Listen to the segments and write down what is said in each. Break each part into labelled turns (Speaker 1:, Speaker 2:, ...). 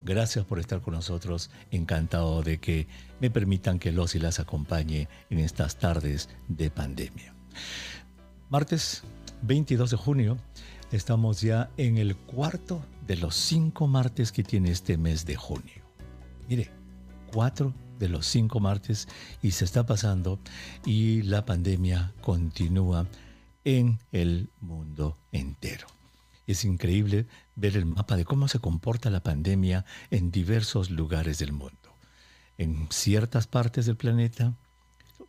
Speaker 1: Gracias por estar con nosotros. Encantado de que me permitan que los y las acompañe en estas tardes de pandemia. Martes 22 de junio, estamos ya en el cuarto de los 5 martes que tiene este mes de junio. Mire, 4 de los 5 martes y se está pasando y la pandemia continúa en el mundo entero. Es increíble ver el mapa de cómo se comporta la pandemia en diversos lugares del mundo. En ciertas partes del planeta,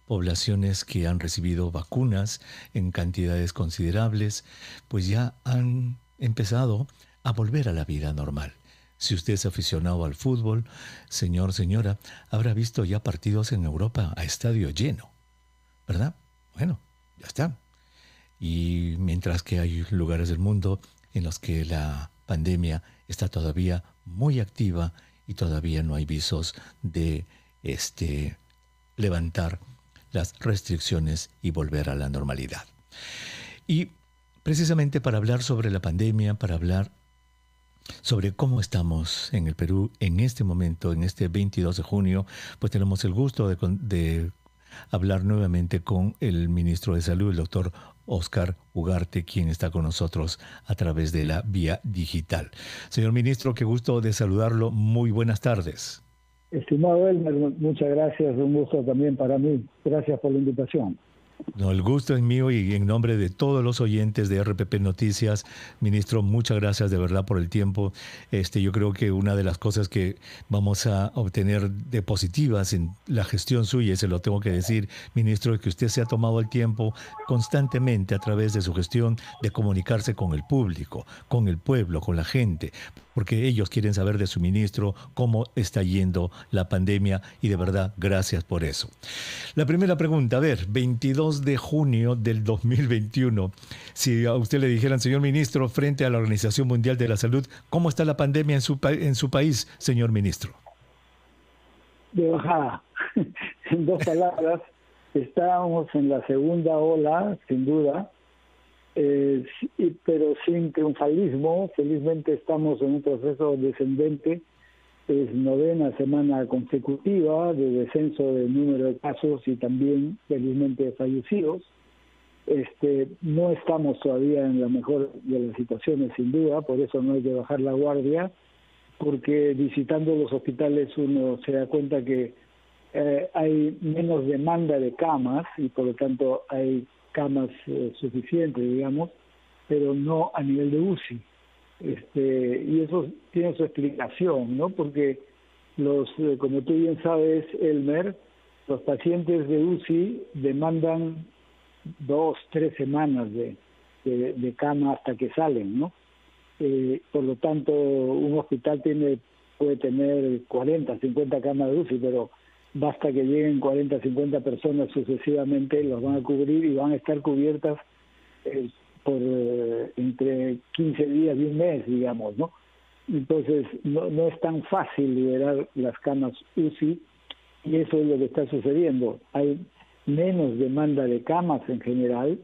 Speaker 1: poblaciones que han recibido vacunas en cantidades considerables, pues ya han empezado a volver a la vida normal. Si usted es aficionado al fútbol, señor, señora, habrá visto ya partidos en Europa a estadio lleno, ¿verdad? Bueno, ya está. Y mientras que hay lugares del mundo en los que la pandemia está todavía muy activa y todavía no hay visos de levantar las restricciones y volver a la normalidad. Y precisamente para hablar sobre la pandemia, para hablar sobre cómo estamos en el Perú en este momento, en este 22 de junio, pues tenemos el gusto de hablar nuevamente con el ministro de Salud, el doctor Óscar Ugarte, quien está con nosotros a través de la vía digital. Señor ministro, qué gusto de saludarlo. Muy buenas tardes.
Speaker 2: Estimado Elmer, muchas gracias. Un gusto también para mí. Gracias por la invitación.
Speaker 1: No, el gusto es mío y en nombre de todos los oyentes de RPP Noticias, ministro, muchas gracias de verdad por el tiempo. Yo creo que una de las cosas que vamos a obtener de positivas en la gestión suya, y se lo tengo que decir, ministro, es que usted se ha tomado el tiempo constantemente a través de su gestión de comunicarse con el público, con el pueblo, con la gente, porque ellos quieren saber de su ministro cómo está yendo la pandemia y de verdad, gracias por eso. La primera pregunta, a ver, 22 de junio del 2021, si a usted le dijeran, señor ministro, frente a la Organización Mundial de la Salud, ¿cómo está la pandemia en su país, señor ministro?
Speaker 2: De bajada. En 2 palabras, estábamos en la segunda ola, sin duda, pero sin triunfalismo. Felizmente estamos en un proceso descendente. Es 9ª semana consecutiva de descenso del número de casos y también, felizmente, de fallecidos. No estamos todavía en la mejor de las situaciones, sin duda, por eso no hay que bajar la guardia, porque visitando los hospitales uno se da cuenta que hay menos demanda de camas y por lo tanto hay camas suficientes, digamos, pero no a nivel de UCI. Y eso tiene su explicación, ¿no? Porque como tú bien sabes, Elmer, los pacientes de UCI demandan 2-3 semanas de cama hasta que salen, ¿no? Por lo tanto, un hospital puede tener 40, 50 camas de UCI, pero basta que lleguen 40, 50 personas sucesivamente, los van a cubrir y van a estar cubiertas por entre 15 días y un mes, digamos, ¿no? Entonces, no es tan fácil liberar las camas UCI y eso es lo que está sucediendo. Hay menos demanda de camas en general,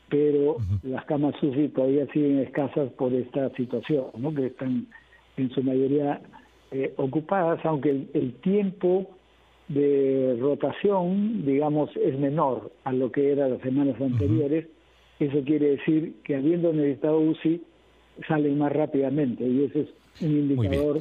Speaker 2: pero las camas UCI todavía siguen escasas por esta situación, ¿no? Que están en su mayoría ocupadas, aunque el tiempo de rotación, digamos, es menor a lo que era las semanas anteriores. Eso quiere decir que habiendo necesitado UCI, salen más rápidamente y ese es un indicador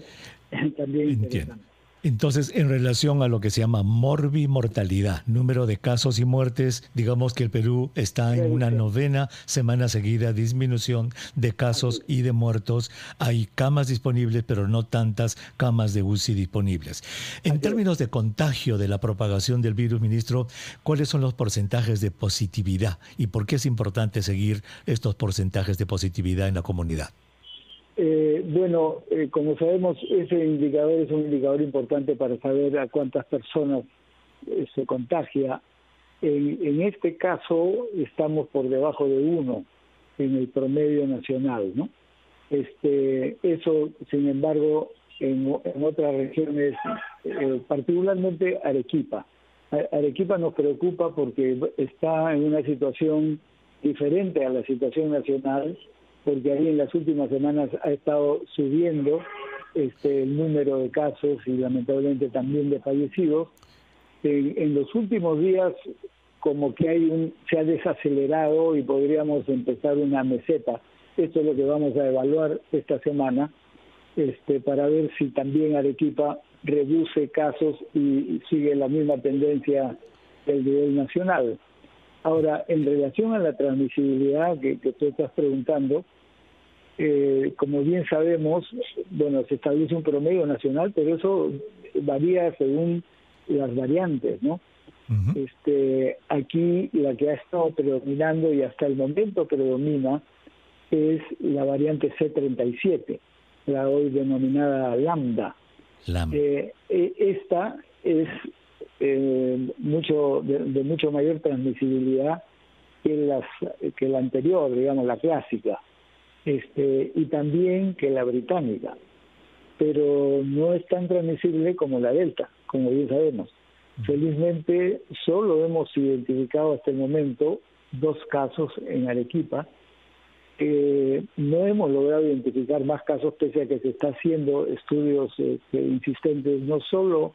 Speaker 2: también interesante.
Speaker 1: Entonces, en relación a lo que se llama morbimortalidad, número de casos y muertes, digamos que el Perú está en una 9ª semana seguida, disminución de casos y de muertos. Hay camas disponibles, pero no tantas camas de UCI disponibles. En términos de contagio de la propagación del virus, ministro, ¿cuáles son los porcentajes de positividad y por qué es importante seguir estos porcentajes de positividad en la comunidad?
Speaker 2: Como sabemos, ese indicador es un indicador importante para saber a cuántas personas se contagia. En este caso, estamos por debajo de 1 en el promedio nacional, ¿no? Eso, sin embargo, en otras regiones, particularmente Arequipa. Arequipa nos preocupa porque está en una situación diferente a la situación nacional, porque ahí en las últimas semanas ha estado subiendo el número de casos y lamentablemente también de fallecidos. En los últimos días como que se ha desacelerado y podríamos empezar una meseta. Esto es lo que vamos a evaluar esta semana, para ver si también Arequipa reduce casos y sigue la misma tendencia del nivel nacional. Ahora, en relación a la transmisibilidad que tú estás preguntando, como bien sabemos, bueno, se establece un promedio nacional, pero eso varía según las variantes, ¿no? Uh-huh. Aquí la que ha estado predominando y hasta el momento predomina es la variante C37, la hoy denominada Lambda. Esta es de mucho mayor transmisibilidad que la anterior, digamos, la clásica, y también que la británica, pero no es tan transmisible como la Delta, como bien sabemos. Felizmente solo hemos identificado hasta el momento 2 casos en Arequipa. No hemos logrado identificar más casos, pese a que se está haciendo estudios insistentes, no solo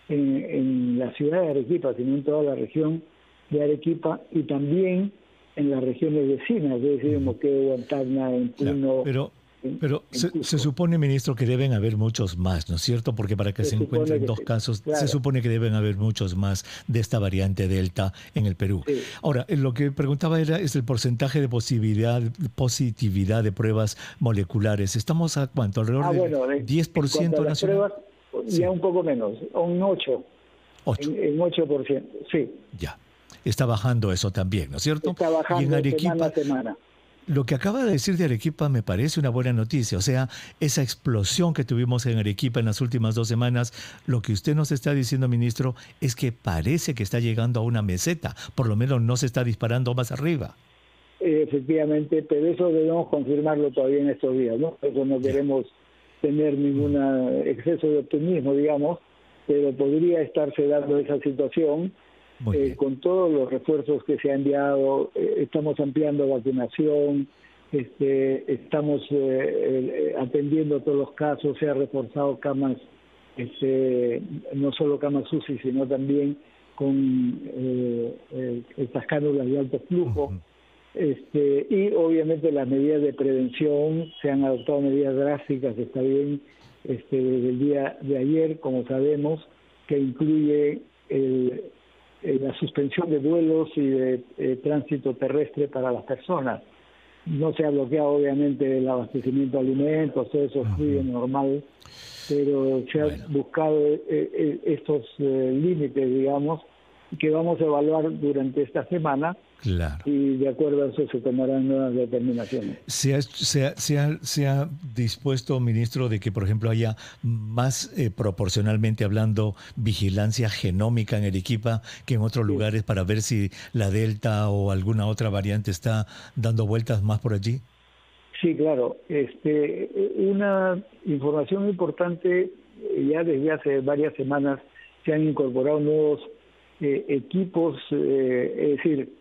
Speaker 2: en la ciudad de Arequipa, sino en toda la región de Arequipa y también en las regiones vecinas, es decir, en Moquegua, en Tacna, en Puno.
Speaker 1: Pero se supone, ministro, que deben haber muchos más, ¿no es cierto? Porque para que se encuentren 2 casos, claro, se supone que deben haber muchos más de esta variante Delta en el Perú. Sí. Ahora, lo que preguntaba es el porcentaje de positividad de pruebas moleculares. ¿Estamos a cuánto? ¿Alrededor del 10% nacional?
Speaker 2: Pruebas, ya un poco menos, un 8%. En 8%, sí.
Speaker 1: Ya. Está bajando eso también, ¿no es cierto?
Speaker 2: Está bajando
Speaker 1: y en Arequipa,
Speaker 2: semana a semana.
Speaker 1: Lo que acaba de decir de Arequipa me parece una buena noticia. O sea, esa explosión que tuvimos en Arequipa en las últimas 2 semanas, lo que usted nos está diciendo, ministro, es que parece que está llegando a una meseta. Por lo menos no se está disparando más arriba.
Speaker 2: Efectivamente, pero eso debemos confirmarlo todavía en estos días, ¿no? Eso no queremos tener ningún exceso de optimismo, digamos, pero podría estarse dando esa situación. Con todos los refuerzos que se han enviado, estamos ampliando vacunación, estamos atendiendo todos los casos, se ha reforzado camas, no solo camas UCI, sino también con estas cánulas de alto flujo. Y obviamente las medidas de prevención, se han adoptado medidas drásticas, está bien, desde el día de ayer, como sabemos, que incluye la suspensión de vuelos y de tránsito terrestre para las personas. No se ha bloqueado obviamente el abastecimiento de alimentos, todo eso fluye normal, pero se han buscado estos límites, digamos, que vamos a evaluar durante esta semana.
Speaker 1: Claro.
Speaker 2: Y de acuerdo a eso se tomarán nuevas determinaciones.
Speaker 1: ¿Se ha dispuesto, ministro, de que, por ejemplo, haya más, proporcionalmente hablando, vigilancia genómica en Arequipa que en otros lugares para ver si la Delta o alguna otra variante está dando vueltas más por allí?
Speaker 2: Sí, claro. Una información importante, ya desde hace varias semanas se han incorporado nuevos equipos, es decir,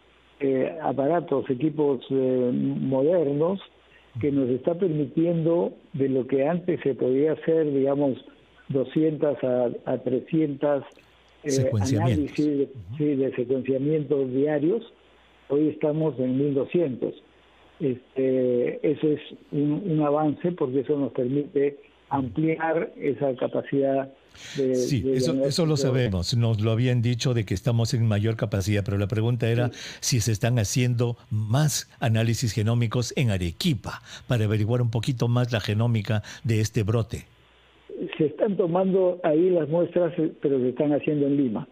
Speaker 2: aparatos, equipos modernos, que nos está permitiendo, de lo que antes se podía hacer, digamos, 200 a 300 análisis de secuenciamientos diarios, hoy estamos en 1200. Eso es un avance, porque eso nos permite ampliar esa capacidad.
Speaker 1: Eso lo sabemos, nos lo habían dicho de que estamos en mayor capacidad, pero la pregunta era si se están haciendo más análisis genómicos en Arequipa para averiguar un poquito más la genómica de este brote.
Speaker 2: Se están tomando ahí las muestras, pero se están haciendo en Lima,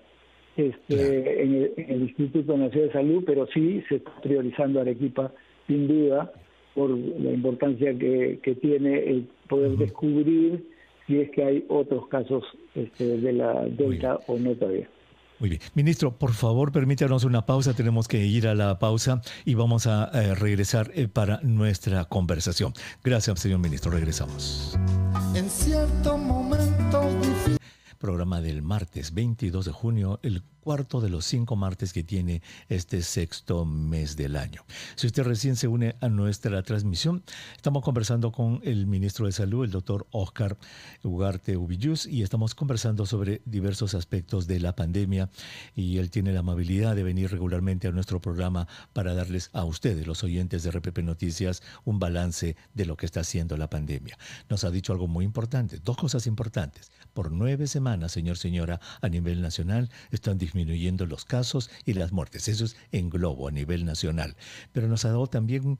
Speaker 2: en el Instituto Nacional de Salud, pero sí se está priorizando Arequipa, sin duda, por la importancia que tiene el poder descubrir si es que hay otros casos de la Delta o no todavía.
Speaker 1: Muy bien. Ministro, por favor, permítanos una pausa. Tenemos que ir a la pausa y vamos a regresar para nuestra conversación. Gracias, señor ministro. Regresamos.
Speaker 3: En cierto momento difícil.
Speaker 1: programa del martes 22 de junio, el cuarto de los 5 martes que tiene este sexto mes del año. Si usted recién se une a nuestra transmisión, estamos conversando con el ministro de Salud, el doctor Óscar Ugarte Ubillús, y estamos conversando sobre diversos aspectos de la pandemia, y él tiene la amabilidad de venir regularmente a nuestro programa para darles a ustedes, los oyentes de RPP Noticias, un balance de lo que está haciendo la pandemia. Nos ha dicho algo muy importante, 2 cosas importantes. Por 9 semanas, señora, a nivel nacional están disminuyendo los casos y las muertes. Eso es en globo, a nivel nacional. Pero nos ha dado también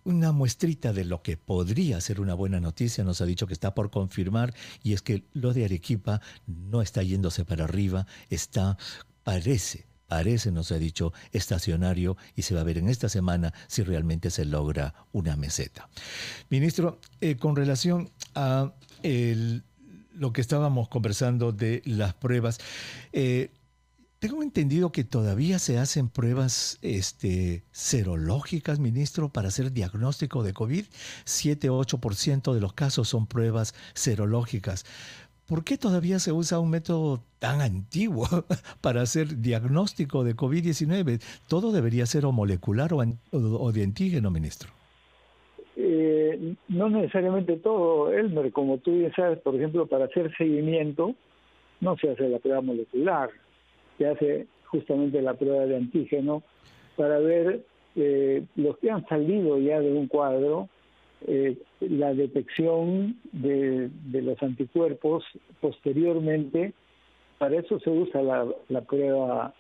Speaker 1: una muestrita de lo que podría ser una buena noticia. Nos ha dicho que está por confirmar, y es que lo de Arequipa no está yéndose para arriba, parece, nos ha dicho, estacionario, y se va a ver en esta semana si realmente se logra una meseta. Ministro, con relación a lo que estábamos conversando de las pruebas, tengo entendido que todavía se hacen pruebas serológicas, ministro, para hacer diagnóstico de COVID. 7-8% de los casos son pruebas serológicas. ¿Por qué todavía se usa un método tan antiguo para hacer diagnóstico de COVID-19? Todo debería ser o molecular o de antígeno, ministro.
Speaker 2: No necesariamente todo, Elmer. Como tú ya sabes, por ejemplo, para hacer seguimiento no se hace la prueba molecular, se hace justamente la prueba de antígeno para ver los que han salido ya de un cuadro, la detección de los anticuerpos posteriormente. Para eso se usa la prueba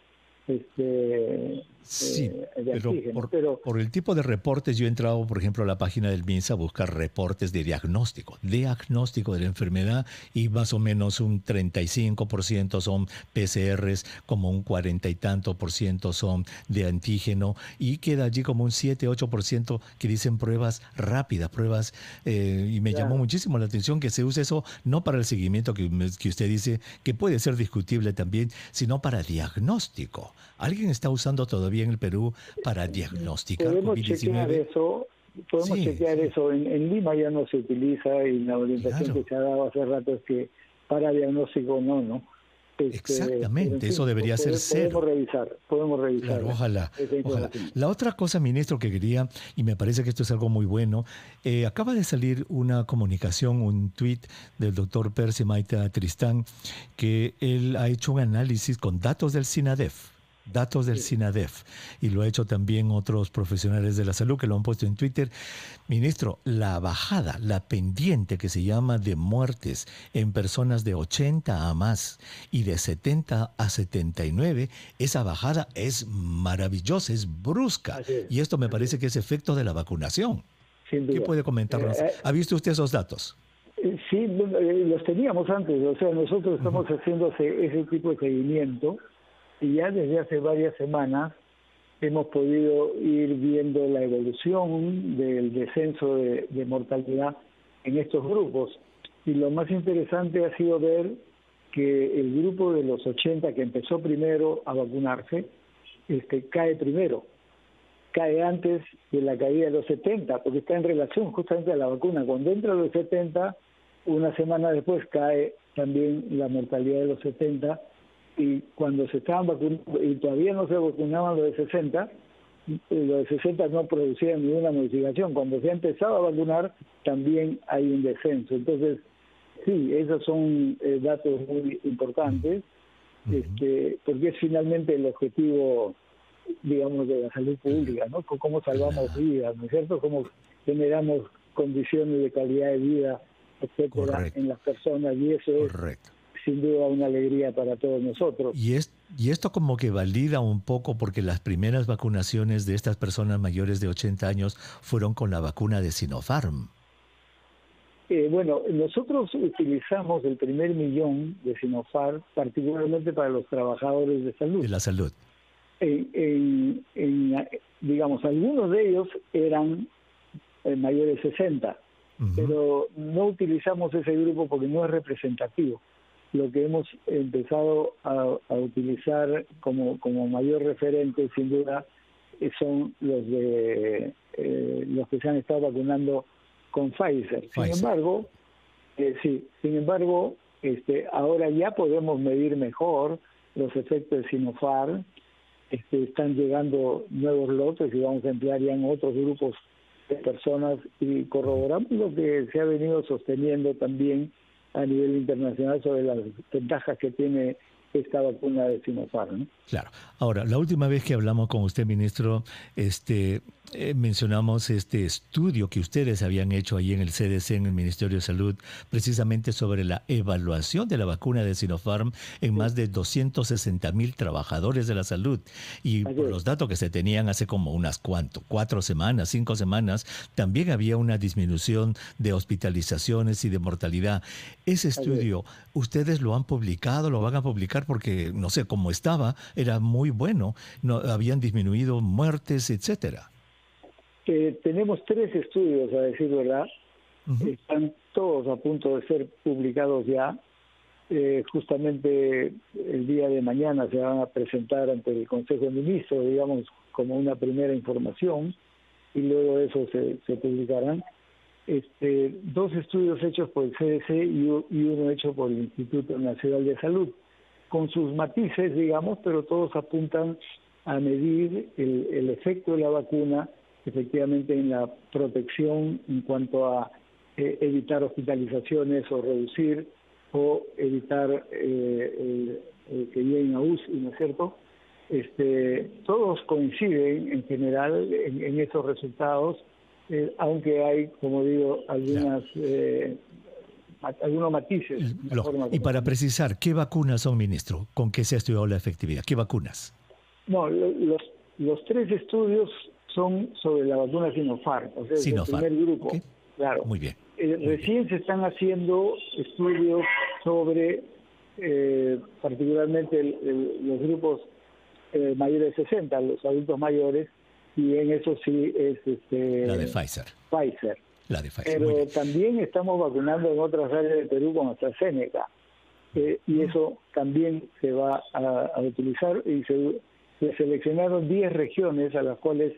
Speaker 1: sí,
Speaker 2: de antígeno.
Speaker 1: Por el tipo de reportes, yo he entrado, por ejemplo, a la página del MINSA a buscar reportes de diagnóstico de la enfermedad, y más o menos un 35% son PCRs, como un 40 y tanto por ciento son de antígeno, y queda allí como un 7-8% que dicen pruebas rápidas, y me llamó muchísimo la atención que se use eso no para el seguimiento que usted dice, que puede ser discutible también, sino para diagnóstico. ¿Alguien está usando todavía en el Perú para diagnosticar COVID-19?
Speaker 2: Podemos chequear eso. En Lima ya no se utiliza, y la orientación que se ha dado hace rato es que para diagnóstico no.
Speaker 1: Exactamente, eso debería ser cero.
Speaker 2: Podemos revisar.
Speaker 1: Claro, ojalá. La otra cosa, ministro, que quería, y me parece que esto es algo muy bueno, acaba de salir una comunicación, un tuit del doctor Percy Maita Tristán, que él ha hecho un análisis con datos del SINADEF, y lo ha hecho también otros profesionales de la salud que lo han puesto en Twitter. Ministro, la bajada, la pendiente que se llama de muertes en personas de 80 a más y de 70 a 79, esa bajada es maravillosa, es brusca, y esto me parece que es efecto de la vacunación. ¿Qué puede comentarnos? ¿Ha visto usted esos datos?
Speaker 2: Sí, los teníamos antes. O sea, nosotros estamos haciendo ese tipo de seguimiento, y ya desde hace varias semanas hemos podido ir viendo la evolución del descenso de mortalidad en estos grupos. Y lo más interesante ha sido ver que el grupo de los 80 que empezó primero a vacunarse, cae primero, cae antes de la caída de los 70, porque está en relación justamente a la vacuna. Cuando entra a los 70, una semana después cae también la mortalidad de los 70, y cuando se estaban vacunando y todavía no se vacunaban los de 60, los de 60 no producían ninguna modificación. Cuando se ha empezado a vacunar, también hay un descenso. Entonces, sí, esos son datos muy importantes, porque es finalmente el objetivo, digamos, de la salud pública, ¿no? Cómo salvamos vidas, ¿no es cierto? Cómo generamos condiciones de calidad de vida, etcétera, en las personas, y eso es sin duda una alegría para todos nosotros.
Speaker 1: Y esto como que valida un poco, porque las primeras vacunaciones de estas personas mayores de 80 años fueron con la vacuna de Sinopharm.
Speaker 2: Bueno, nosotros utilizamos el primer 1.000.000 de Sinopharm particularmente para los trabajadores de salud.
Speaker 1: De la salud.
Speaker 2: Digamos, algunos de ellos eran mayores de 60, pero no utilizamos ese grupo porque no es representativo. Lo que hemos empezado a utilizar como mayor referente, sin duda, son los que se han estado vacunando con Pfizer. Sin embargo, Ahora ya podemos medir mejor los efectos de Sinopharm. Están llegando nuevos lotes y vamos a emplear ya en otros grupos de personas y corroboramos lo que se ha venido sosteniendo también a nivel internacional sobre las ventajas que tiene esta vacuna de Sinopharm, ¿no?
Speaker 1: Claro. Ahora, la última vez que hablamos con usted, ministro, mencionamos este estudio que ustedes habían hecho allí en el CDC, en el Ministerio de Salud, precisamente sobre la evaluación de la vacuna de Sinopharm en más de 260,000 trabajadores de la salud. Y por los datos que se tenían hace como unas 4 semanas, 5 semanas, también había una disminución de hospitalizaciones y de mortalidad. Ese estudio, ¿ustedes lo han publicado, lo van a publicar? Porque, no sé, cómo estaba, era muy bueno, no habían disminuido muertes, etcétera.
Speaker 2: Tenemos 3 estudios, a decir verdad. Están todos a punto de ser publicados ya. Justamente el día de mañana se van a presentar ante el Consejo de Ministros, digamos, como una primera información, y luego de eso se publicarán. 2 estudios hechos por el CDC y uno hecho por el Instituto Nacional de Salud, con sus matices, digamos, pero todos apuntan a medir el efecto de la vacuna efectivamente en la protección en cuanto a evitar hospitalizaciones o reducir o evitar que lleguen a UCI, ¿no es cierto? Todos coinciden en general en esos resultados, aunque hay, como digo, algunos matices.
Speaker 1: Y para precisar, ¿qué vacunas son, ministro? ¿Con qué se ha estudiado la efectividad? ¿Qué vacunas?
Speaker 2: No, los 3 estudios son sobre la vacuna Sinopharm, o sea,
Speaker 1: Sinopharm.
Speaker 2: El primer grupo.
Speaker 1: Okay.
Speaker 2: Claro.
Speaker 1: Muy bien.
Speaker 2: Recién se están haciendo estudios sobre particularmente los grupos mayores de 60, los adultos mayores, y en eso sí es
Speaker 1: la de Pfizer. La de Pfizer.
Speaker 2: Pero también estamos vacunando en otras áreas de Perú con AstraZeneca, y eso también se va a utilizar, y se seleccionaron 10 regiones a las cuales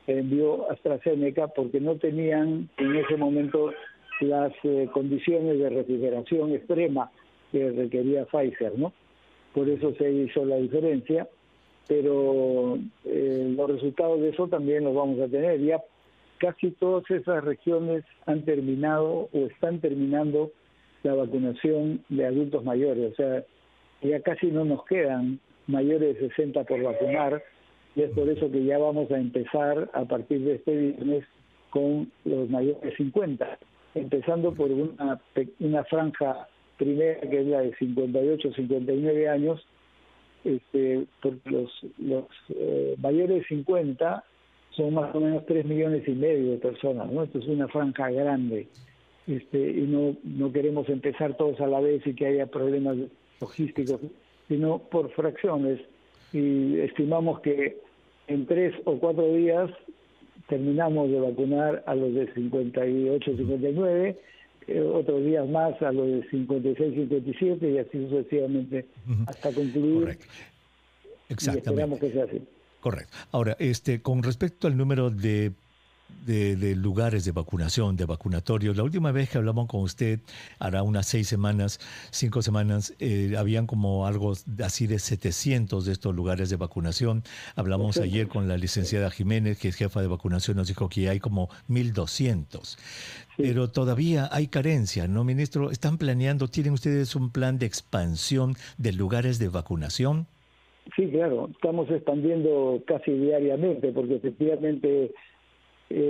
Speaker 2: envió AstraZeneca porque no tenían en ese momento las condiciones de refrigeración extrema que requería Pfizer, ¿no? Por eso se hizo la diferencia, pero los resultados de eso también los vamos a tener. Ya casi todas esas regiones han terminado o están terminando la vacunación de adultos mayores, o sea, ya casi no nos quedan mayores de 60 por vacunar, y es por eso que ya vamos a empezar a partir de este viernes con los mayores de 50, empezando por una franja primera que es la de 58, 59 años, porque los mayores de 50 son más o menos 3,5 millones de personas, ¿no? Esto es una franja grande, y no queremos empezar todos a la vez y que haya problemas logísticos, sino por fracciones, y estimamos que en 3 o 4 días terminamos de vacunar a los de 58, 59, otros días más a los de 56, 57 y así sucesivamente hasta concluir.
Speaker 1: Correcto. Exactamente.
Speaker 2: Y esperamos que sea así.
Speaker 1: Correcto. Ahora, con respecto al número de lugares de vacunación, de vacunatorios, la última vez que hablamos con usted, hará unas 6 semanas, 5 semanas, habían como algo así de 700 de estos lugares de vacunación. Hablamos ayer con la licenciada Jiménez, que es jefa de vacunación, nos dijo que hay como 1,200. Sí. Pero todavía hay carencia, ¿no, ministro? ¿Están planeando, tienen ustedes un plan de expansión de lugares de vacunación?
Speaker 2: Sí, claro, estamos expandiendo casi diariamente, porque efectivamente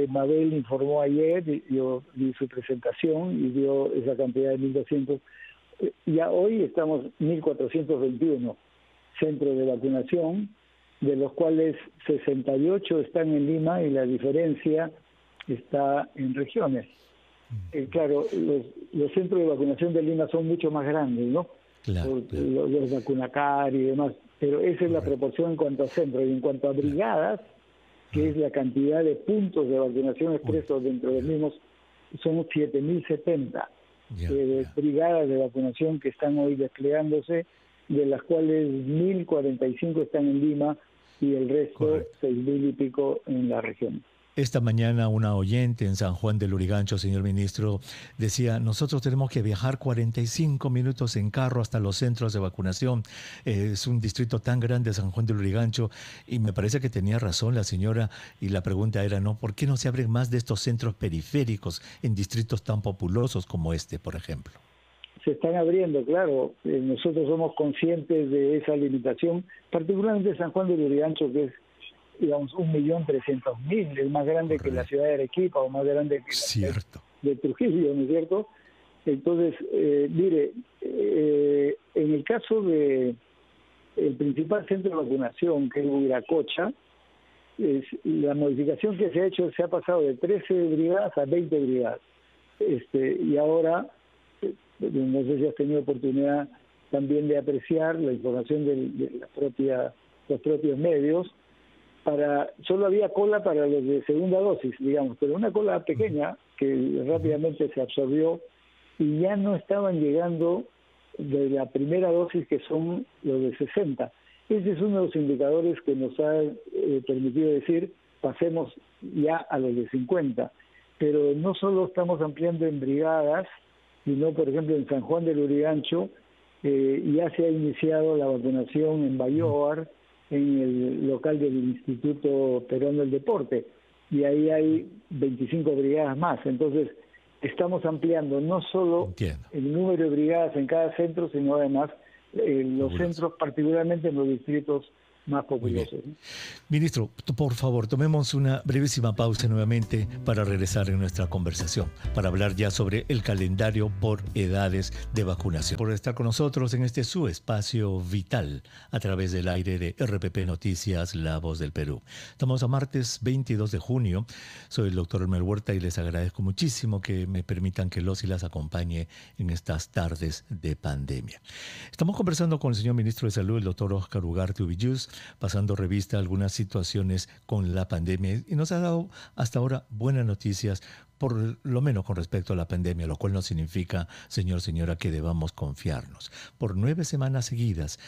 Speaker 2: Mabel informó ayer, yo di su presentación y dio esa cantidad de 1,200. Ya hoy estamos 1,421 centros de vacunación, de los cuales 68 están en Lima y la diferencia está en regiones. Claro, los centros de vacunación de Lima son mucho más grandes, ¿no?
Speaker 1: Claro.
Speaker 2: Los Vacunacar y demás, pero esa es la proporción en cuanto a centros. Y en cuanto a brigadas, que es la cantidad de puntos de vacunación expresos dentro de los mismos, son 7,070 brigadas de vacunación que están hoy desplegándose, de las cuales 1,045 están en Lima y el resto, 6,000 y pico, en la región.
Speaker 1: Esta mañana una oyente en San Juan del Lurigancho, señor ministro, decía, nosotros tenemos que viajar 45 minutos en carro hasta los centros de vacunación. Es un distrito tan grande, San Juan del Lurigancho, y me parece que tenía razón la señora, y la pregunta era, ¿no? ¿Por qué no se abren más de estos centros periféricos en distritos tan populosos como este, por ejemplo?
Speaker 2: Se están abriendo, claro. Nosotros somos conscientes de esa limitación, particularmente San Juan del Lurigancho, que es, digamos, 1.300.000, es más grande que la ciudad de Arequipa o más grande que la ciudad de Trujillo, ¿no es cierto? Entonces, mire, en el caso de el principal centro de vacunación, que es Huiracocha, la modificación que se ha hecho, se ha pasado de 13 brigadas a 20 brigadas. Y ahora, no sé si has tenido oportunidad también de apreciar la información de los propios medios. Solo había cola para los de segunda dosis, digamos, pero una cola pequeña que rápidamente se absorbió y ya no estaban llegando de la primera dosis, que son los de 60. Ese es uno de los indicadores que nos ha permitido decir, pasemos ya a los de 50. Pero no solo estamos ampliando en brigadas, sino, por ejemplo, en San Juan del Lurigancho ya se ha iniciado la vacunación en Bayoar, en el local del Instituto Peruano del Deporte, y ahí hay 25 brigadas más. Entonces, estamos ampliando no solo el número de brigadas en cada centro, sino además los centros, particularmente en los distritos más populosos.
Speaker 1: Ministro, por favor, tomemos una brevísima pausa nuevamente para regresar en nuestra conversación, para hablar ya sobre el calendario por edades de vacunación. Por estar con nosotros en este su espacio vital a través del aire de RPP Noticias, La Voz del Perú. Estamos a martes 22 de junio. Soy el doctor Elmer Huerta y les agradezco muchísimo que me permitan que los y las acompañe en estas tardes de pandemia. Estamos conversando con el señor ministro de Salud, el doctor Óscar Ugarte Ubillús, pasando revista a algunas situaciones con la pandemia, y nos ha dado hasta ahora buenas noticias, por lo menos con respecto a la pandemia, lo cual no significa, señora, que debamos confiarnos. Por 9 semanas seguidas,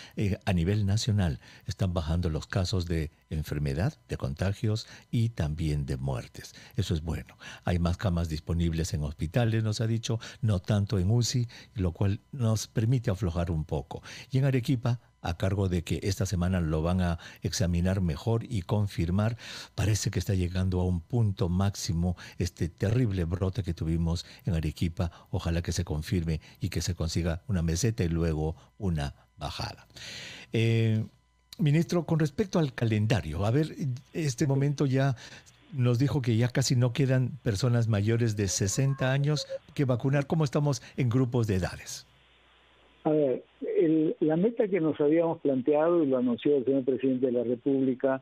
Speaker 1: a nivel nacional, están bajando los casos de enfermedad, de contagios y también de muertes. Eso es bueno. Hay más camas disponibles en hospitales, nos ha dicho, no tanto en UCI, lo cual nos permite aflojar un poco. Y en Arequipa, a cargo de que esta semana lo van a examinar mejor y confirmar, parece que está llegando a un punto máximo este terrible brote que tuvimos en Arequipa. Ojalá que se confirme y que se consiga una meseta y luego una bajada. Ministro, con respecto al calendario, a ver, este momento ya nos dijo que ya casi no quedan personas mayores de 60 años que vacunar. ¿Cómo estamos en grupos de edades?
Speaker 2: A ver, la meta que nos habíamos planteado, y lo anunció el señor presidente de la República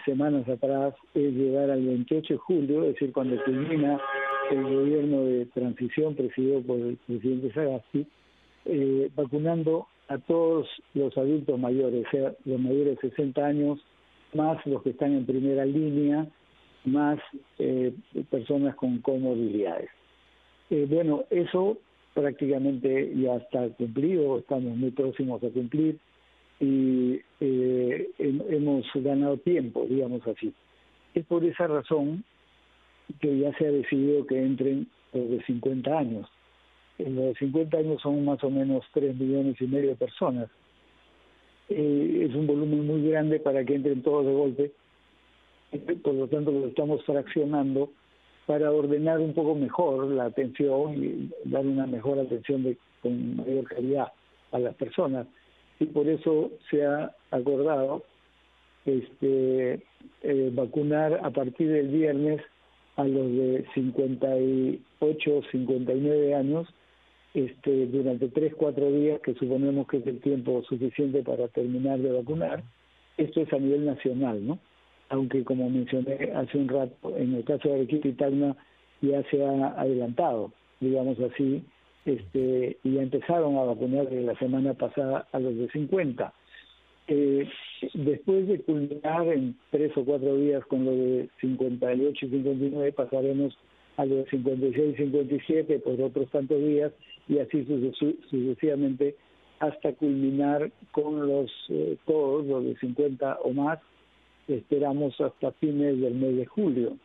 Speaker 2: semanas atrás, es llegar al 28 de julio, es decir, cuando culmina el gobierno de transición presidido por el presidente Sagasti, vacunando a todos los adultos mayores, o sea, los mayores de 60 años, más los que están en primera línea, más personas con comorbilidades. Bueno, eso prácticamente ya está cumplido, estamos muy próximos a cumplir y hemos ganado tiempo, digamos así. Es por esa razón que ya se ha decidido que entren los de 50 años. Los de 50 años son más o menos 3,5 millones de personas. Es un volumen muy grande para que entren todos de golpe, por lo tanto lo estamos fraccionando para ordenar un poco mejor la atención y dar una mejor atención con mayor calidad a las personas. Y por eso se ha acordado vacunar a partir del viernes a los de 58, 59 años durante 3-4 días, que suponemos que es el tiempo suficiente para terminar de vacunar. Esto es a nivel nacional, ¿no? Aunque, como mencioné hace un rato, en el caso de Arequipa y Tacna ya se ha adelantado, digamos así, y ya empezaron a vacunar desde la semana pasada a los de 50. Después de culminar en 3 o 4 días con lo de 58 y 59, pasaremos a los de 56 y 57 por otros tantos días, y así sucesivamente hasta culminar con todos los de 50 o más esperamos hasta fines del mes de julio.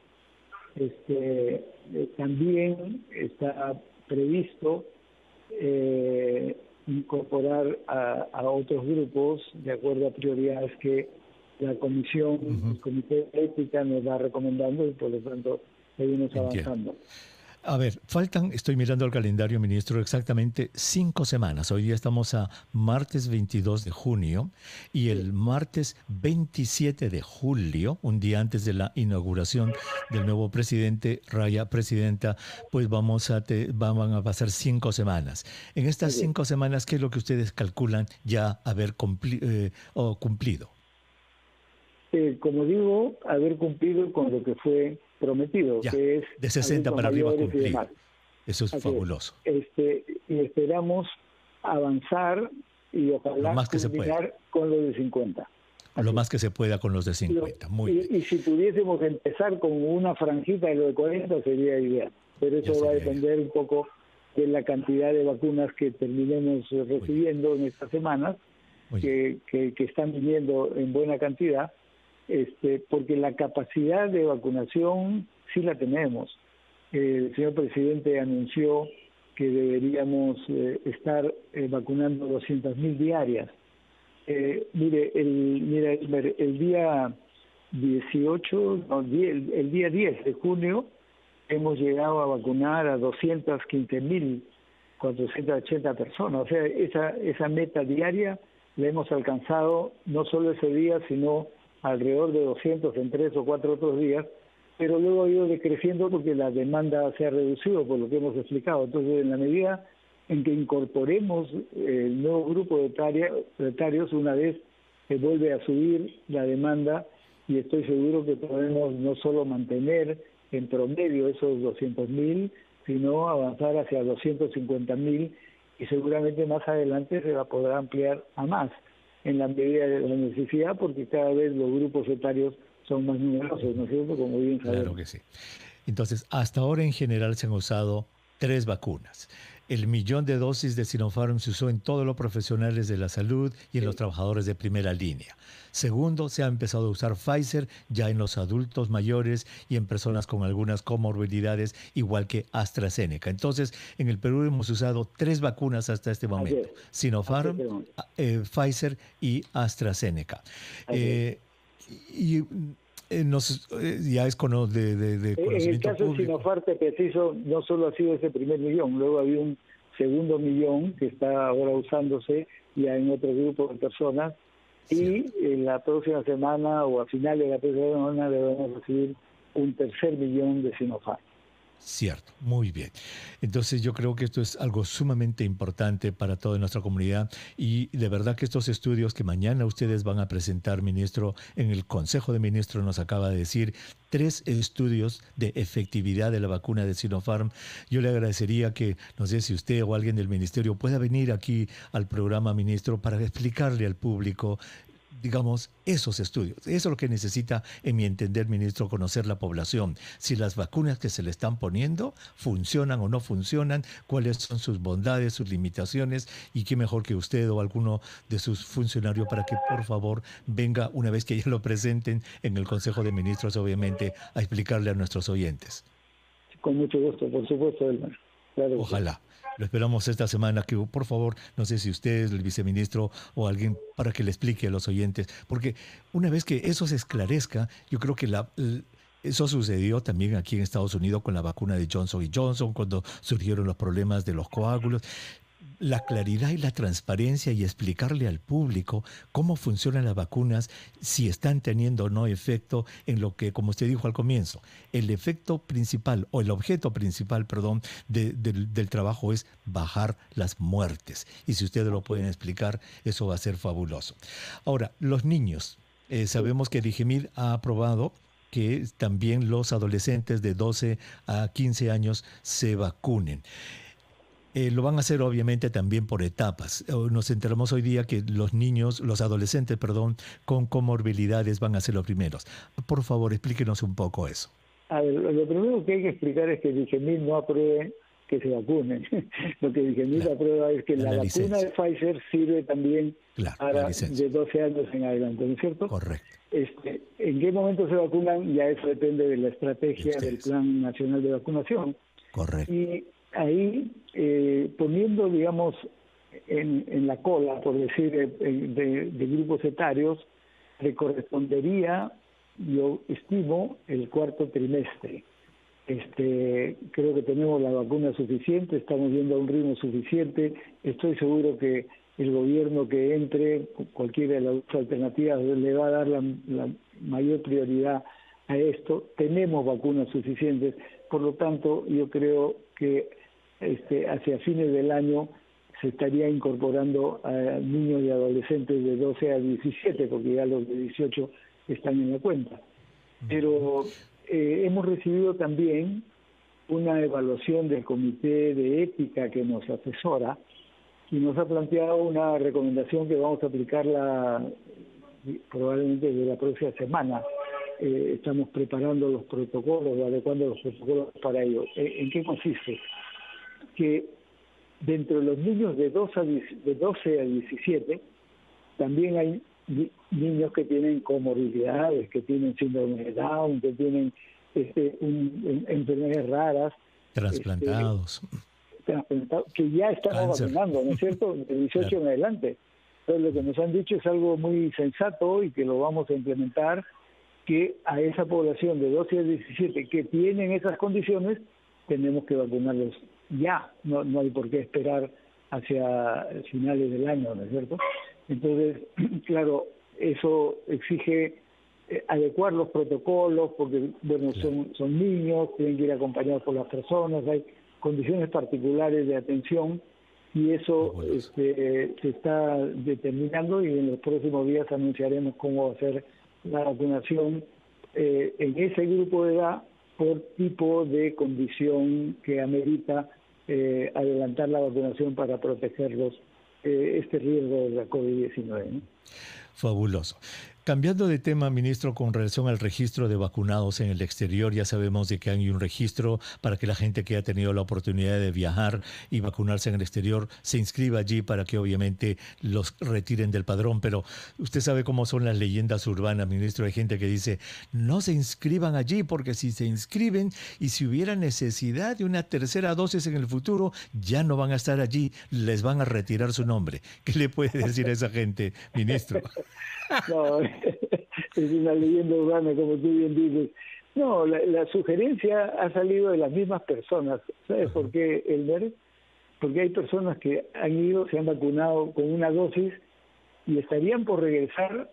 Speaker 2: También está previsto incorporar a otros grupos de acuerdo a prioridades que la comisión, el comité de ética nos va recomendando, y por lo tanto seguimos avanzando.
Speaker 1: A ver, faltan, estoy mirando el calendario, ministro, exactamente 5 semanas. Hoy día estamos a martes 22 de junio y el martes 27 de julio, un día antes de la inauguración del nuevo presidente, presidenta, pues van a pasar 5 semanas. En estas 5 semanas, ¿qué es lo que ustedes calculan ya haber cumplido?
Speaker 2: Como digo, haber cumplido con lo que fue prometido,
Speaker 1: ya,
Speaker 2: que es
Speaker 1: de 60 para arriba cumplido. Eso es fabuloso.
Speaker 2: Y esperamos avanzar y ojalá
Speaker 1: más que
Speaker 2: culminar con los de 50.
Speaker 1: Lo más que se pueda con los de 50. Muy bien.
Speaker 2: Y si pudiésemos empezar con una franjita de los de 40 sería ideal. Pero eso va a depender un poco de la cantidad de vacunas que terminemos recibiendo en estas semanas, que están viniendo en buena cantidad. Porque la capacidad de vacunación sí la tenemos. El señor presidente anunció que deberíamos estar vacunando 200.000 diarias. El día 10 de junio hemos llegado a vacunar a 215.480 personas. O sea, esa meta diaria la hemos alcanzado no solo ese día, sino alrededor de 200 en 3 o 4 otros días, pero luego ha ido decreciendo porque la demanda se ha reducido, por lo que hemos explicado. Entonces, en la medida en que incorporemos el nuevo grupo de etarios, una vez se vuelve a subir la demanda, y estoy seguro que podemos no solo mantener en promedio esos 200.000, sino avanzar hacia 250.000, y seguramente más adelante se va a poder ampliar a más, en la medida de la necesidad, porque cada vez los grupos etarios son más numerosos, ¿no es cierto? Como bien sabemos.
Speaker 1: Claro que sí. Entonces, hasta ahora en general se han usado 3 vacunas. El 1.000.000 de dosis de Sinopharm se usó en todos los profesionales de la salud y en los trabajadores de primera línea. Segundo, se ha empezado a usar Pfizer ya en los adultos mayores y en personas con algunas comorbilidades, igual que AstraZeneca. Entonces, en el Perú hemos usado 3 vacunas hasta este momento. Sinopharm, Pfizer y AstraZeneca. Ya es de conocimiento
Speaker 2: en el caso
Speaker 1: público.
Speaker 2: de Sinopharm, te preciso, no solo ha sido ese primer 1.000.000, luego había un segundo 1.000.000 que está ahora usándose ya en otro grupo de personas, y en la próxima semana o a finales de la próxima semana debemos recibir un tercer 1.000.000 de Sinopharm.
Speaker 1: Cierto, muy bien. Entonces yo creo que esto es algo sumamente importante para toda nuestra comunidad, y de verdad que estos estudios que mañana ustedes van a presentar, ministro, en el Consejo de Ministros nos acaba de decir 3 estudios de efectividad de la vacuna de Sinopharm. Yo le agradecería que, no sé si usted o alguien del ministerio pueda venir aquí al programa, ministro, para explicarle al público, digamos, esos estudios. Eso es lo que necesita, en mi entender, ministro, conocer la población. Si las vacunas que se le están poniendo funcionan o no funcionan, cuáles son sus bondades, sus limitaciones, y qué mejor que usted o alguno de sus funcionarios para que, por favor, venga una vez que ya lo presenten en el Consejo de Ministros, obviamente, a explicarle a nuestros oyentes.
Speaker 2: Con mucho gusto, por supuesto, Elmer. Claro.
Speaker 1: Ojalá. Lo esperamos esta semana, que por favor, no sé si usted, el viceministro o alguien, para que le explique a los oyentes, porque una vez que eso se esclarezca, yo creo que eso sucedió también aquí en Estados Unidos con la vacuna de Johnson & Johnson, cuando surgieron los problemas de los coágulos. La claridad y la transparencia, y explicarle al público cómo funcionan las vacunas, si están teniendo o no efecto en lo que, como usted dijo al comienzo, el efecto principal o el objeto principal, del trabajo es bajar las muertes. Y si ustedes lo pueden explicar, eso va a ser fabuloso. Ahora, los niños. Sabemos que DIGEMID ha aprobado que también los adolescentes de 12 a 15 años se vacunen. Lo van a hacer obviamente también por etapas. Nos enteramos hoy día que los adolescentes, con comorbilidades van a ser los primeros. Por favor, explíquenos un poco eso.
Speaker 2: A ver, lo primero que hay que explicar es que DIGEMID no apruebe que se vacunen. Lo que genera la prueba es que la vacuna de Pfizer sirve también para de 12 años en adelante, ¿no es cierto?
Speaker 1: Correcto.
Speaker 2: ¿En qué momento se vacunan? Ya eso depende de la estrategia del Plan Nacional de Vacunación.
Speaker 1: Correcto.
Speaker 2: Y ahí, poniendo, digamos, en la cola, por decir, de grupos etarios, le correspondería, yo estimo, el cuarto trimestre. Creo que tenemos la vacuna suficiente, estamos yendo a un ritmo suficiente. Estoy seguro que el gobierno que entre, cualquiera de las alternativas, le va a dar la mayor prioridad a esto. Tenemos vacunas suficientes, por lo tanto, yo creo que hacia fines del año se estaría incorporando a niños y adolescentes de 12 a 17, porque ya los de 18 están en la cuenta. Pero hemos recibido también una evaluación del Comité de Ética que nos asesora y nos ha planteado una recomendación que vamos a aplicarla probablemente desde la próxima semana. Estamos preparando los protocolos, adecuando los protocolos para ello. ¿En qué consiste? Que dentro de los niños de 12 a 17 también hay niños que tienen comorbilidades, que tienen síndrome de Down, que tienen enfermedades raras.
Speaker 1: Trasplantados.
Speaker 2: Que ya estamos vacunando, ¿no es cierto? De 18 en adelante. Entonces, lo que nos han dicho es algo muy sensato y que lo vamos a implementar, que a esa población de 12 a 17 que tienen esas condiciones, tenemos que vacunarlos ya. No hay por qué esperar hacia finales del año, ¿no es cierto? Entonces, claro, eso exige adecuar los protocolos, porque, bueno, son niños, tienen que ir acompañados por las personas, hay condiciones particulares de atención, y eso se está determinando, y en los próximos días anunciaremos cómo va a ser la vacunación en ese grupo de edad por tipo de condición que amerita adelantar la vacunación para protegerlos este riesgo de la COVID-19, ¿no?
Speaker 1: Fabuloso. Cambiando de tema, ministro, con relación al registro de vacunados en el exterior, ya sabemos de que hay un registro para que la gente que ha tenido la oportunidad de viajar y vacunarse en el exterior se inscriba allí para que obviamente los retiren del padrón. Pero usted sabe cómo son las leyendas urbanas, ministro. Hay gente que dice, no se inscriban allí porque si se inscriben y si hubiera necesidad de una tercera dosis en el futuro, ya no van a estar allí, les van a retirar su nombre. ¿Qué le puede decir a esa gente, ministro?
Speaker 2: No, es una leyenda urbana, como tú bien dices. No, la sugerencia ha salido de las mismas personas. ¿Sabes por qué, Elmer? Porque hay personas que han ido, se han vacunado con una dosis y estarían por regresar,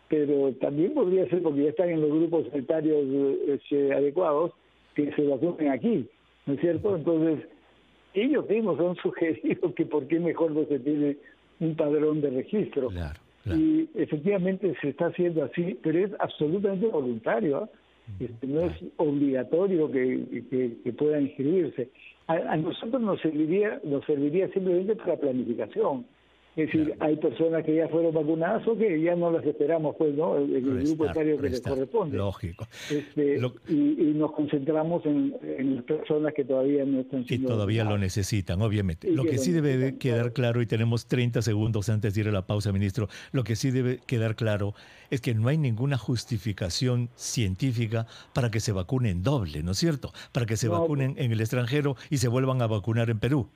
Speaker 2: pero también podría ser porque ya están en los grupos etarios adecuados, que se vacunen aquí, ¿no es cierto? Entonces, ellos mismos han sugerido que por qué mejor no se tiene un padrón de registro.
Speaker 1: Claro.
Speaker 2: Y efectivamente se está haciendo así, pero es absolutamente voluntario, ¿eh? No es obligatorio que puedan inscribirse. A nosotros nos serviría simplemente para planificación. Es decir, hay personas que ya fueron vacunadas o que ya no las esperamos, pues, ¿no? El grupo etario que les corresponde.
Speaker 1: Lógico.
Speaker 2: Y nos concentramos en las personas que todavía no están siendo
Speaker 1: que todavía
Speaker 2: vacunadas.
Speaker 1: lo necesitan, obviamente. Lo que sí debe quedar claro, y tenemos 30 segundos antes de ir a la pausa, ministro, lo que sí debe quedar claro es que no hay ninguna justificación científica para que se vacunen doble, ¿no es cierto? Para que se vacunen en el extranjero y se vuelvan a vacunar en Perú.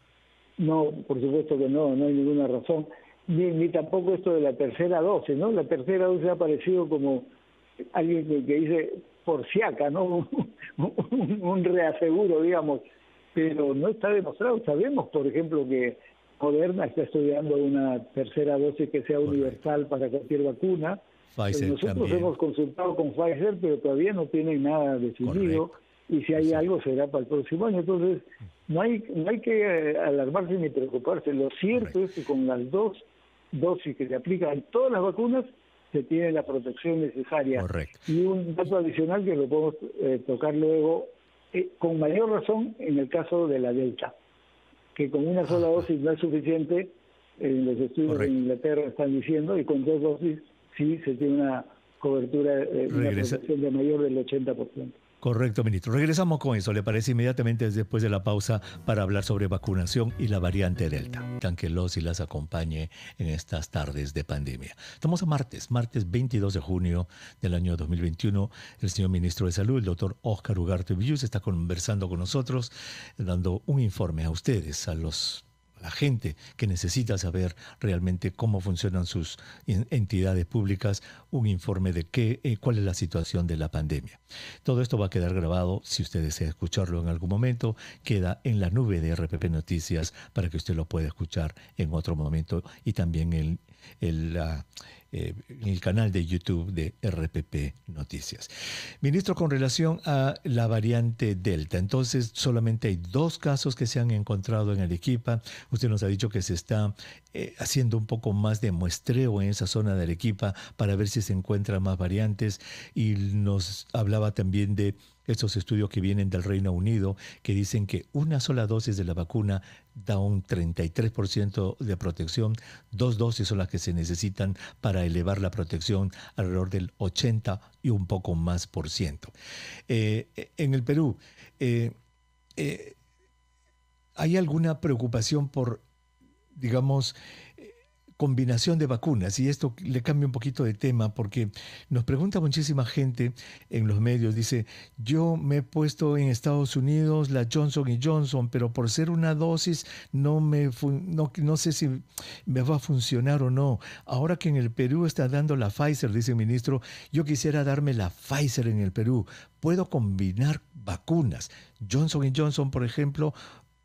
Speaker 2: No, por supuesto que no hay ninguna razón, ni tampoco esto de la tercera dosis, ¿no? La tercera dosis ha aparecido como alguien que dice por si acá, ¿no? un reaseguro, digamos, pero no está demostrado. Sabemos, por ejemplo, que Moderna está estudiando una tercera dosis que sea universal para cualquier vacuna.
Speaker 1: Pfizer
Speaker 2: Nosotros
Speaker 1: también.
Speaker 2: hemos consultado con Pfizer, pero todavía no tienen nada definido.
Speaker 1: Correcto.
Speaker 2: Y si hay algo será para el próximo año. Entonces, no hay que alarmarse ni preocuparse. Lo cierto es que con las dos dosis que se aplican en todas las vacunas, se tiene la protección necesaria.
Speaker 1: Correcto.
Speaker 2: Y un dato adicional que lo podemos tocar luego, con mayor razón en el caso de la Delta, que con una sola dosis no es suficiente, en los estudios de Inglaterra están diciendo, y con 2 dosis sí se tiene una cobertura, una protección de mayor del 80%.
Speaker 1: Correcto, ministro. Regresamos con eso, ¿le parece? Inmediatamente después de la pausa para hablar sobre vacunación y la variante Delta. Que los y las acompañe en estas tardes de pandemia. Estamos a martes 22 de junio del año 2021. El señor ministro de Salud, el doctor Óscar Ugarte Villus, está conversando con nosotros, dando un informe a ustedes, a la gente que necesita saber realmente cómo funcionan sus entidades públicas, un informe de cuál es la situación de la pandemia. Todo esto va a quedar grabado, si usted desea escucharlo en algún momento, queda en la nube de RPP Noticias para que usted lo pueda escuchar en otro momento y también en el canal de YouTube de RPP Noticias. Ministro, con relación a la variante Delta, entonces solamente hay 2 casos que se han encontrado en Arequipa. Usted nos ha dicho que se está haciendo un poco más de muestreo en esa zona de Arequipa para ver si se encuentran más variantes, y nos hablaba también de estos estudios que vienen del Reino Unido que dicen que una sola dosis de la vacuna da un 33% de protección. 2 dosis son las que se necesitan para elevar la protección alrededor del 80 y un poco más por ciento. En el Perú, ¿hay alguna preocupación por, digamos, combinación de vacunas? Y esto le cambia un poquito de tema porque nos pregunta muchísima gente en los medios. Dice, yo me he puesto en Estados Unidos la Johnson & Johnson, pero por ser una dosis no sé si me va a funcionar o no. Ahora que en el Perú está dando la Pfizer, dice el ministro, yo quisiera darme la Pfizer en el Perú. ¿Puedo combinar vacunas? Johnson & Johnson, por ejemplo,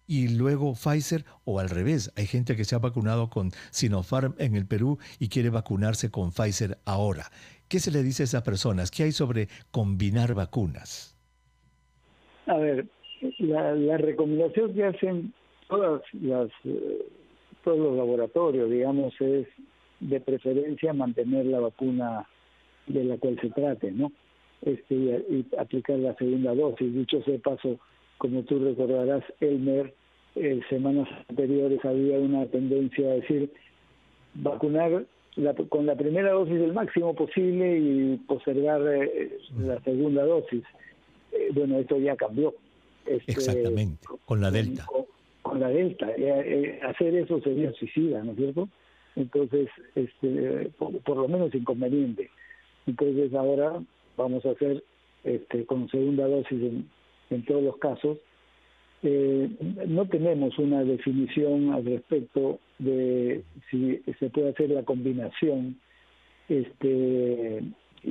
Speaker 1: y luego Pfizer, o al revés. Hay gente que se ha vacunado con Sinopharm en el Perú y quiere vacunarse con Pfizer ahora. ¿Qué se le dice a esas personas? ¿Qué hay sobre combinar vacunas?
Speaker 2: A ver, la recomendación que hacen todos los laboratorios, digamos, es de preferencia mantener la vacuna de la cual se trate, ¿no? Y aplicar la segunda dosis. Dicho sea de paso, como tú recordarás, Elmer, semanas anteriores había una tendencia a decir vacunar con la primera dosis el máximo posible y postergar la segunda dosis. Bueno, esto ya cambió.
Speaker 1: Exactamente, con la Delta.
Speaker 2: Con la Delta. Hacer eso sería suicida, ¿no es cierto? Entonces, por lo menos inconveniente. Entonces ahora vamos a hacer con segunda dosis en todos los casos. No tenemos una definición al respecto de si se puede hacer la combinación, y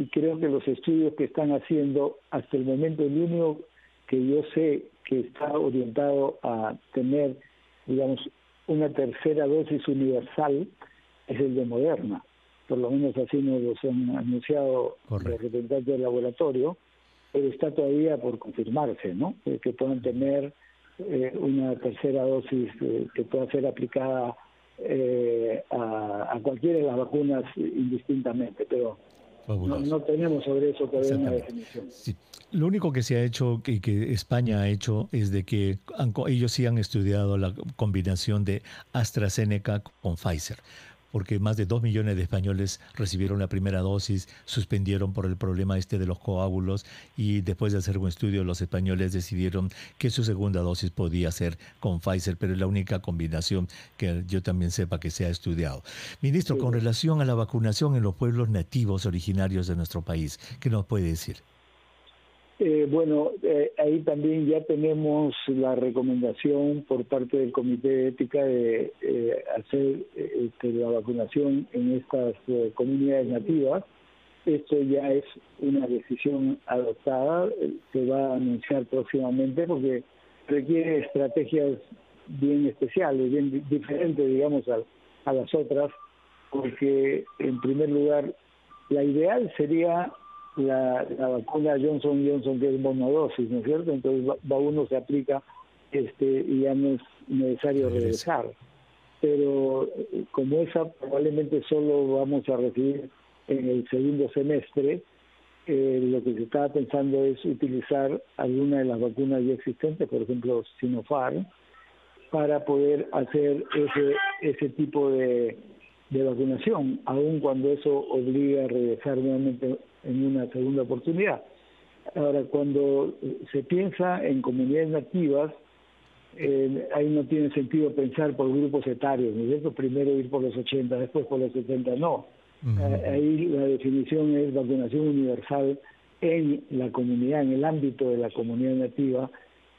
Speaker 2: creo que los estudios que están haciendo hasta el momento, el único que yo sé que está orientado a tener, digamos, una tercera dosis universal es el de Moderna. Por lo menos así nos lo han anunciado los representantes del laboratorio, pero está todavía por confirmarse, ¿no? Que puedan tener una tercera dosis que pueda ser aplicada a cualquiera de las vacunas indistintamente, pero no tenemos sobre eso todavía una definición.
Speaker 1: Sí. Lo único que se ha hecho y que España ha hecho es de que ellos sí han estudiado la combinación de AstraZeneca con Pfizer, porque más de 2 millones de españoles recibieron la primera dosis, suspendieron por el problema de los coágulos, y después de hacer un estudio los españoles decidieron que su segunda dosis podía ser con Pfizer, pero es la única combinación que yo también sepa que se ha estudiado. Ministro, con relación a la vacunación en los pueblos nativos originarios de nuestro país, ¿qué nos puede decir?
Speaker 2: Ahí también ya tenemos la recomendación por parte del Comité de Ética de hacer la vacunación en estas comunidades nativas. Esto ya es una decisión adoptada, se va a anunciar próximamente porque requiere estrategias bien especiales, bien diferentes, digamos, a las otras, porque en primer lugar la ideal sería la vacuna Johnson & Johnson, que es monodosis, ¿no es cierto? Entonces uno se aplica y ya no es necesario regresar. Pero como esa probablemente solo vamos a recibir en el segundo semestre, lo que se estaba pensando es utilizar alguna de las vacunas ya existentes, por ejemplo Sinopharm, para poder hacer ese tipo de vacunación, aun cuando eso obliga a regresar nuevamente en una segunda oportunidad. Ahora, cuando se piensa en comunidades nativas, ahí no tiene sentido pensar por grupos etarios, ¿no es cierto? Primero ir por los 80, después por los 70, no. Ahí la definición es vacunación universal en la comunidad, en el ámbito de la comunidad nativa,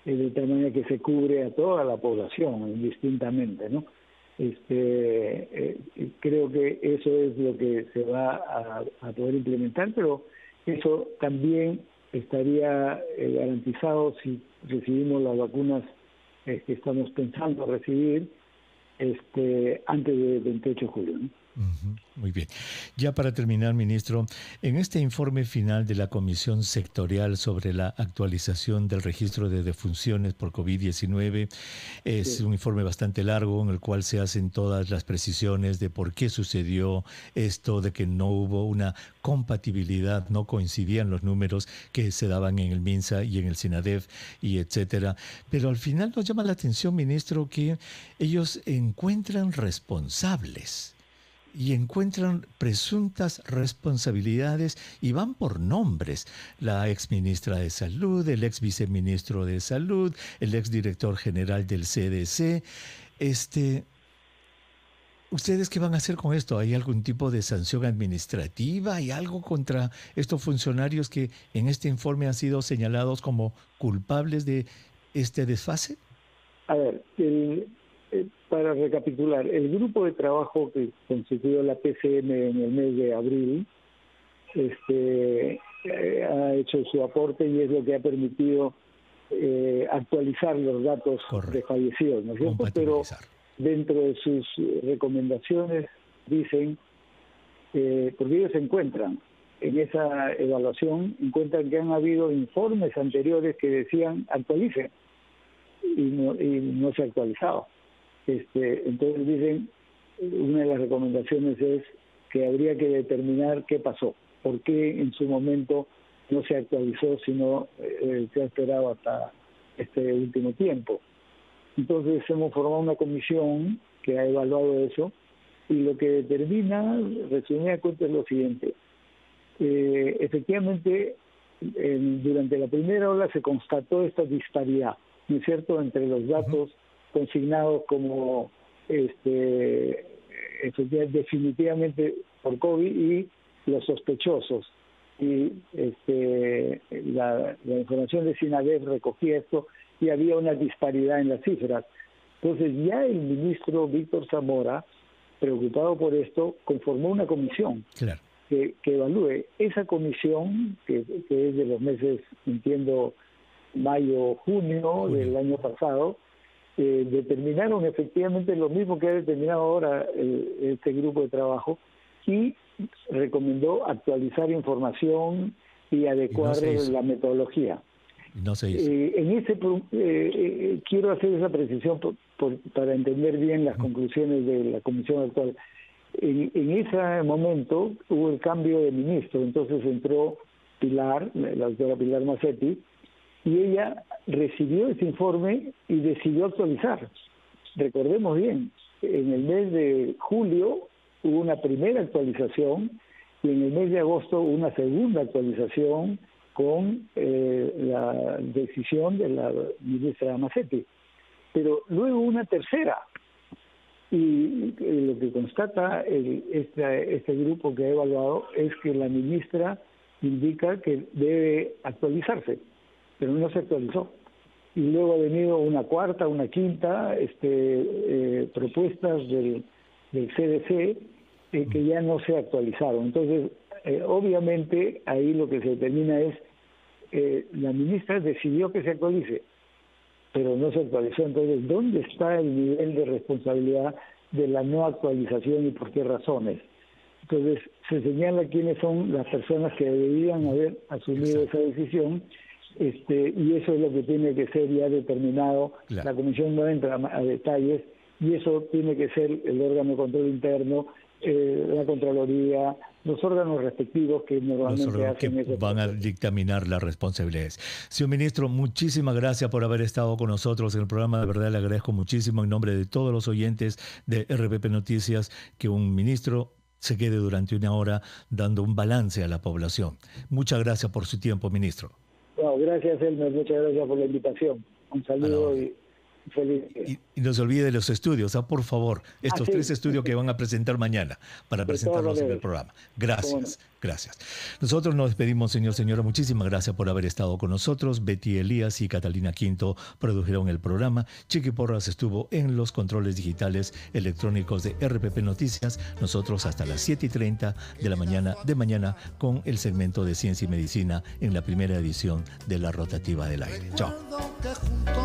Speaker 2: de tal manera que se cubre a toda la población indistintamente, ¿no? Creo que eso es lo que se va a poder implementar, pero eso también estaría garantizado si recibimos las vacunas que estamos pensando recibir antes del 28 de julio, ¿no?
Speaker 1: Muy bien. Ya para terminar, ministro, en este informe final de la Comisión Sectorial sobre la actualización del registro de defunciones por COVID-19, es un informe bastante largo en el cual se hacen todas las precisiones de por qué sucedió esto, de que no hubo una compatibilidad, no coincidían los números que se daban en el MINSA y en el SINADEF y etcétera. Pero al final nos llama la atención, ministro, que ellos encuentran responsables y encuentran presuntas responsabilidades y van por nombres. La exministra de Salud, el ex viceministro de Salud, el exdirector general del CDC. ¿Ustedes qué van a hacer con esto? ¿Hay algún tipo de sanción administrativa? ¿Hay algo contra estos funcionarios que en este informe han sido señalados como culpables de este desfase?
Speaker 2: A ver, para recapitular, el grupo de trabajo que constituyó la PCM en el mes de abril ha hecho su aporte y es lo que ha permitido actualizar los datos de fallecidos, ¿no es cierto? Pero dentro de sus recomendaciones dicen, porque ellos encuentran en esa evaluación, encuentran que han habido informes anteriores que decían actualicen y no se ha actualizado. Entonces dicen, una de las recomendaciones es que habría que determinar qué pasó, por qué en su momento no se actualizó, sino se ha esperado hasta este último tiempo. Entonces hemos formado una comisión que ha evaluado eso y lo que determina, resumida cuenta, es lo siguiente. Efectivamente, durante la primera ola se constató esta disparidad, ¿no es cierto?, entre los datos consignados como definitivamente por COVID y los sospechosos. Y la información de SINADEF recogía esto y había una disparidad en las cifras. Entonces ya el ministro Víctor Zamora, preocupado por esto, conformó una comisión que evalúe. Esa comisión, que es de los meses, entiendo, mayo, junio del año pasado, determinaron efectivamente lo mismo que ha determinado ahora este grupo de trabajo y recomendó actualizar información y adecuar la metodología.
Speaker 1: No se hizo.
Speaker 2: Quiero hacer esa precisión para entender bien las conclusiones de la comisión actual. En ese momento hubo el cambio de ministro, entonces entró Pilar, la doctora Pilar Macetti, y ella recibió ese informe y decidió actualizar. Recordemos bien, en el mes de julio hubo una primera actualización y en el mes de agosto una segunda actualización con la decisión de la ministra Macetti. Pero luego una tercera. Y lo que constata este grupo que ha evaluado es que la ministra indica que debe actualizarse, pero no se actualizó. Y luego ha venido una cuarta, una quinta propuestas del CDC que ya no se actualizaron. Entonces, obviamente, ahí lo que se determina es la ministra decidió que se actualice, pero no se actualizó. Entonces, ¿dónde está el nivel de responsabilidad de la no actualización y por qué razones? Entonces, se señala quiénes son las personas que deberían haber asumido esa decisión, y eso es lo que tiene que ser ya determinado. La comisión no entra a detalles, y eso tiene que ser el órgano de control interno, la Contraloría, los órganos respectivos que normalmente hacen eso.
Speaker 1: Van a dictaminar las responsabilidades. Señor ministro, muchísimas gracias por haber estado con nosotros en el programa. De verdad le agradezco muchísimo en nombre de todos los oyentes de RPP Noticias que un ministro se quede durante una hora dando un balance a la población. Muchas gracias por su tiempo, ministro.
Speaker 2: Bueno, gracias, Elmer. Muchas gracias por la invitación. Un saludo y feliz día.
Speaker 1: Y no se olvide de los estudios, por favor. Estos
Speaker 2: sí.
Speaker 1: 3 estudios que van a presentar mañana para presentarlos en el programa. Gracias, gracias. Nosotros nos despedimos, señora. Muchísimas gracias por haber estado con nosotros. Betty Elías y Catalina Quinto produjeron el programa. Chiqui Porras estuvo en los controles digitales electrónicos de RPP Noticias. Nosotros hasta las 7:30 de la mañana con el segmento de Ciencia y Medicina en la primera edición de La Rotativa del Aire. Chao.